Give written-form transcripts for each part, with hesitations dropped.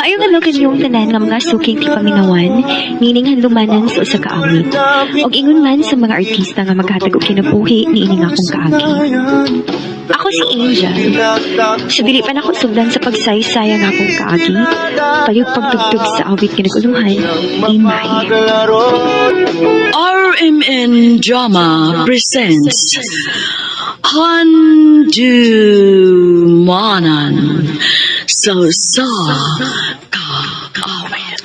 Maayong ano kanyong tanan nga mga suking ti paminawan, nining handumanan sa usa ka awit. Og ingon man sa mga artista nga maghatag og kinabuhi niining akong kaagi. Ako si Angel. Sa dili pa nako sugdan sa pagsaysaya nga akong kaagi, payog pagtugtog sa awit kinaguluhan, Imay. RMN Drama presents Handumanan sa Kaawit.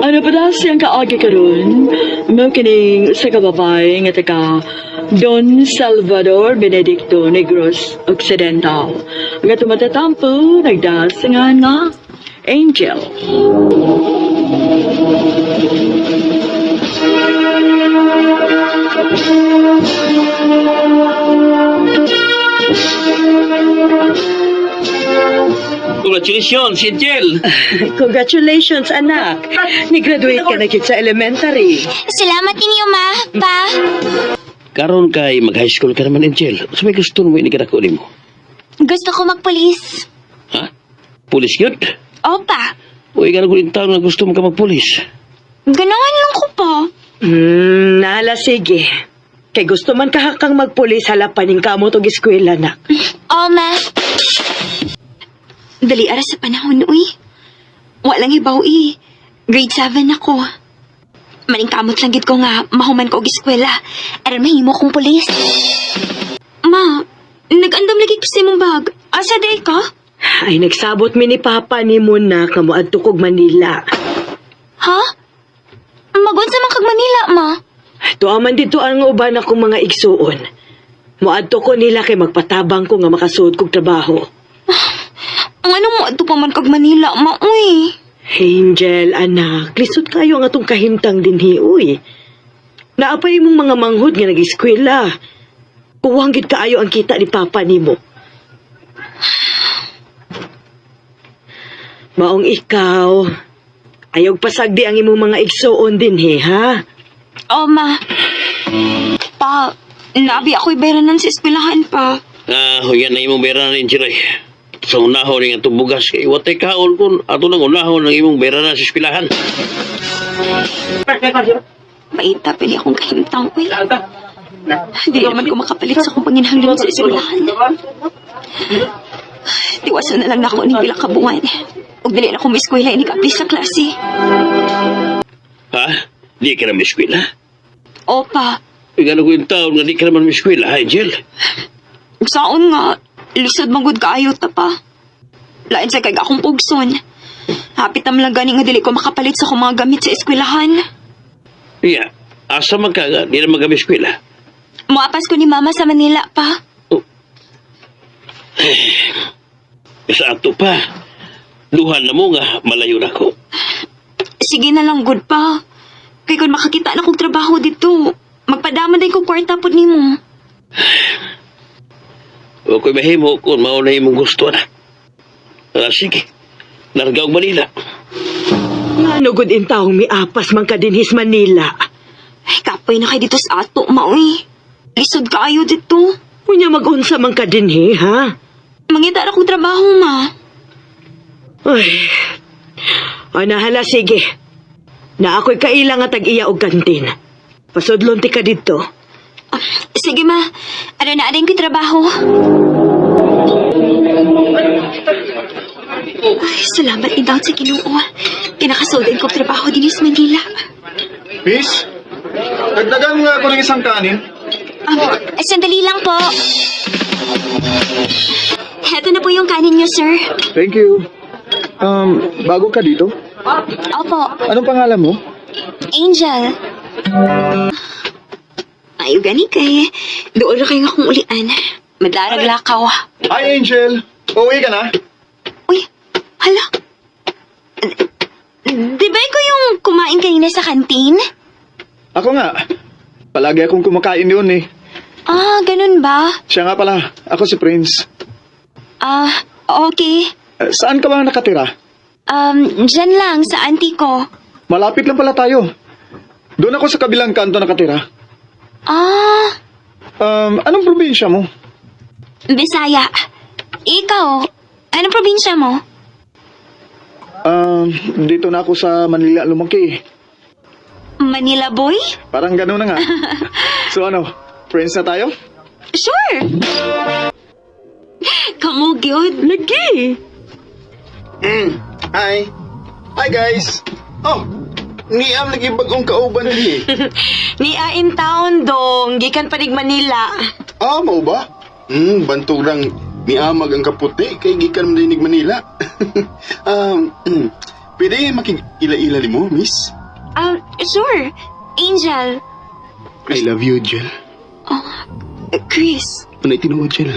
Ano pa daw siyang kaagi karon? Mo kining sa kababay nga taga Don Salvador Benedicto Negros Occidental. Nga tumatatampo nagdasingan nga Angel. Congratulations, Angel! Congratulations, anak. Ni-graduate ka na kit sa elementary. Salamat ninyo, ma, pa. Karon kay mag-high school ka naman, Angel. So may gusto mo inikadako mo? Gusto ko magpulis. Ha? Pulis yun? Opa, Uy, gano'n ko yung taon na gusto mo ka magpulis. ganahan lang ko pa. Nala, sige. Kay gusto man kahakang magpulis, halapanin ka mo tong eskwela na. Oh, ma. Dali ara sa panahon, uy. Walang ibaw, Grade 7 ako. Maningkamot lang gid ko nga mahuman ko og eskwela. Aron mahimo kong pulis. Ma, nag-andam lagi ko sa imong bag. Asa day ka? Ay, nagsabot mi ni Papa ni mo na nga moadto kog Manila. Ha? Magunsa man kag Manila, ma. Tuaman dito ang uban akong mga igsuon. Moadto ko nila kay magpatabang ko nga makasuod kog trabaho. Ang ano mo ato pa man kag Manila, ma, uy. Angel, anak, lisod kayo ang atong kahimtang dinhi, uy. Naapay mong mga manghod nga nag-eskwela. Kuwang gid kaayo ang kita ni Papa nimo. Maong ikaw, ayog pasagdi ang imong mga igsuon dinhi, ha? Oh, ma. Pa, nabi ako'y bayranan sa eskwelahan pa. Huyan na imong bera na, Angel. Sa unahon nga itong bugas. Kay watay kaon kung ato nang unahon ng imong bera na sa eskwelahan. Maita, pili akong kahimtang, uy. Hindi naman ko makapalit sa akong panginhanglan sa eskwelahan. Tiwasan na lang na ako ng pila ka buwan. Huwag dali na akong may eskwela, inikapis sa klase. Ha? Di ka na may eskwela? Opa, Uy, gano'n ko yung taon nga di ka naman may eskwela, ha, Angel? saon nga, lisod manggod kaayo ta pa. Lain sa kag akong pugson. Hapit am lang gani nga dili ko makapalit sa akong mga gamit sa eskwelahan. Iya, asa man ka nga, di na mag-may eskwela. Muapas ko ni mama sa Manila pa. Sa ato pa, luhan na mo nga, malayo na ko. Sige na lang, good pa. Kaya kung makakita na kong trabaho dito, magpadama din ko kwarta po ni mo. O ko'y mahimo kung mauna imong gusto na. Sige, nargaw Manila. Ano gud in taong miapas man ka dinhis Manila. Ay, kapoy na kay dito sa ato, maoy. Lisod kaayo dito. Unya mag-unsa man ka dinhi, ha? Mangita na kong trabaho, ma. Ay, hala, sige. Na ako'y kailang nga tag-iya og kantin. Pasudlon ti ka dito. Ah, sige, ma. Ano na rin ko trabaho? Ay, salamat ni Daud sa Ginoo. Pinakasoldan ko trabaho din sa Manila. Miss, dagdagan nga ako ng isang kanin. Sandali lang po. Heto na po yung kanin niyo, sir. Thank you. Bago ka dito? Opo, Anong pangalan mo? Angel. Ayaw gani kay. Doon na kayo akong ulian. Madlarag lakaw. Hi, Angel. Uuwi ka na? Uy, hala. Di ba ko yung kumain kanina sa kantin? Ako nga. Palagi akong kumakain yun eh. Ah, ganun ba? Siya nga pala. Ako si Prince. Ah, okay. Saan ka ba nakatira? Dyan lang, sa auntie ko. Malapit lang pala tayo. Doon ako sa kabilang kanto nakatira. Ah, Anong probinsya mo? Bisaya. Ikaw, anong probinsya mo? Dito na ako sa Manila lumaki. Manila boy? Parang gano'n na nga. So ano, friends na tayo? Sure. Kamu gyud. Lagi. Hi. Hi guys. Oh, niam lagi bagong kauban din Ni in town dong, gikan pa nig Manila. Mau ba? Banturang niamag ang kaputi kay gikan mo dinig Manila. Pwede makikila-ila ni mo, miss? Sure. Angel. I love you, Jel. Chris. Unay tinuod, Jel.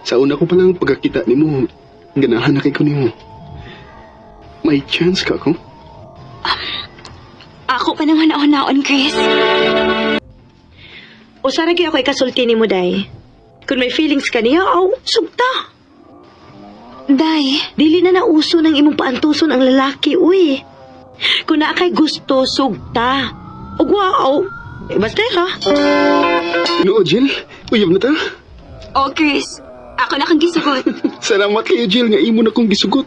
Sa una ko palang pagkakita ni mo, ganahan na kay ko ni mo. May chance ka ko? Ako pa naman naon-naon, Chris. Usa ra gyud ako ikasulti nimo day. Kung may feelings ka niya, sugta. Day. Dili na nauso ng imong paantuson ang lalaki, uy. Kung naa kay gusto, sugta. Ug wow, basta ka. Tinuod, Jel. Uyab na ta. Oh, Chris. Ako na kang gisugot. Salamat kayo, Jill, nga imo na kong gisugot.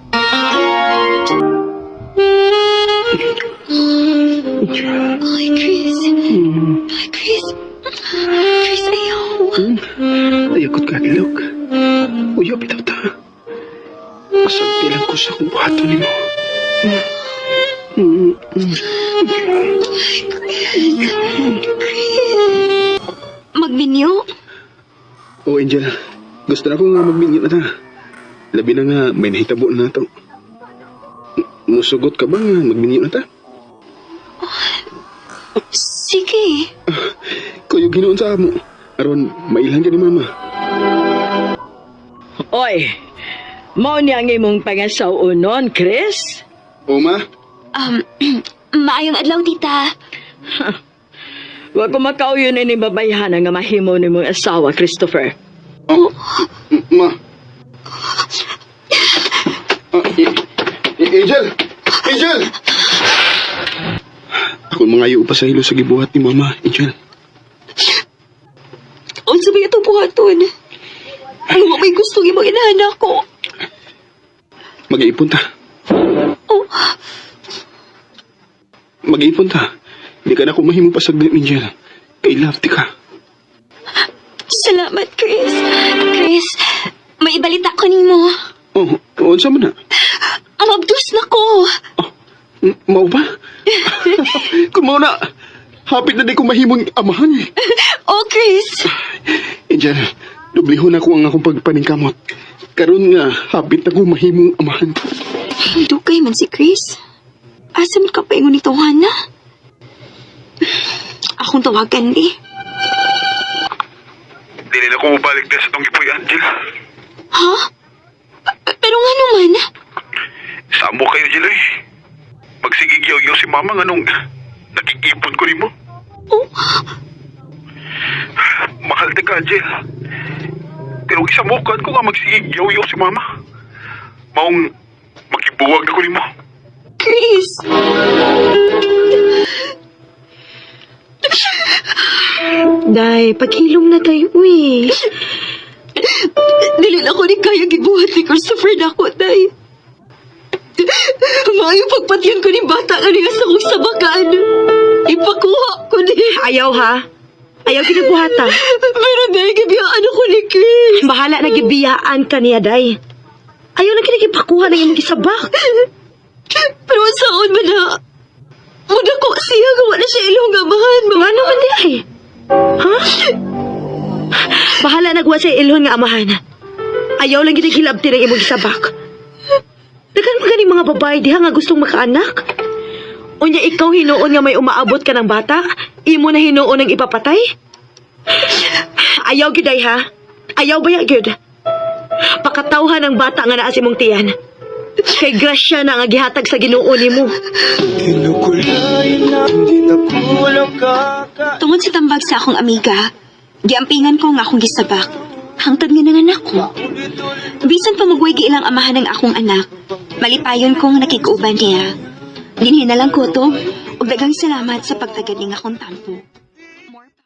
Ay, Chris. Ay, Chris. Chris, ayaw. Ayakot ka, Ilok. Uyab itaw ta. Masagti lang ko sa kong buhato ni mo. Magminyo? Oh, Angel. Gusto na ko nga magminyo na ta. Labi na nga, may nahitabo na to. Musugot ka ba nga magminyo na ta? Sige. Kuyo ginoon sa amo. Aron, mailan ka ni Mama. Oy, mao niya ang imong pangasaw unon, Chris? O, Ma? Maayong adlaw, tita. Wa ko makauyon ini babayhan nga mahimo ni mong asawa, Christopher. Oh, Ma. Angel! Angel! Ako mangayo pa sa hilo sa gibuhat ni Mama, Angel. Unsa ba itong buhaton? Ano mo may gusto imong inahanak ko? Mag-iipon ta. Oh, Mag-iipon ta. Di ka na ako mahimo pa saglit, Angel. Kay love ti ka. salamat, Chris. Chris, may ibalita ko nimo. Oh, unsa man na? Mabdus na ko. Mau ba? Kung mau na, hapit na di ko mahimong amahan eh. Oh, Chris. Angel, dublihon ako ang akong pagpaningkamot. Karon nga, hapit na ko mahimong amahan. Dugay man si Chris. Asa man ka pa ingon nito, Hana? Akong tawagan, di. Dili na ko mabalik na sa tong gipoy, Angel. Ha? Pero nga naman. Samo kayo, Angel eh. Magsigigyaw-yaw si Mama nga nung naging-ipon ko rin mo. Oh, Mahal di ka, Angel. Pero isa mo ko nga magsigigyaw-yaw si Mama. Maong makibuwag na ko rin mo. Chris. Day, paghilom na tayo, uy. Dili na ko ni kaya gibuhat ni Christopher na ako, day. Maayo pagpatyan ko ni bata nga niya sa kong sabakan. Ipakuha ko ni. Ayaw, ha? Ayaw ginabuhata. Pero day, gibiyaan ako ni Chris. Bahala na gibiyaan ka niya, day. Ayaw na kinikipakuha ng imong gisabak. Pero saan man na? Muna ko siya gawa na siya ilong amahan. Nga naman, day. Ha? Bahala nagwa sa ilhon nga amahan. Ayaw lang ginagilabti ng imong gisabak. Dagan pa ganing mga babae diha nga gustong makaanak. Unya ikaw hinuon nga may umaabot ka ng bata, imo na hinuon ang ipapatay? Ayaw gyud ay ha? Ayaw ba gyud? Pakatawhan ang bata nga naa sa imong tiyan. Kay grasya na nga gihatag sa Ginoo nimo. Tungod sa tambag sa akong amiga, giampingan ko nga akong gisabak. Hangtod nga nanganak ko. Bisan pa magway ilang amahan ng akong anak, malipayon kong nakikuuban niya. Dinhi na lang ko to, ug daghang salamat sa pagtagad ning akong tampo.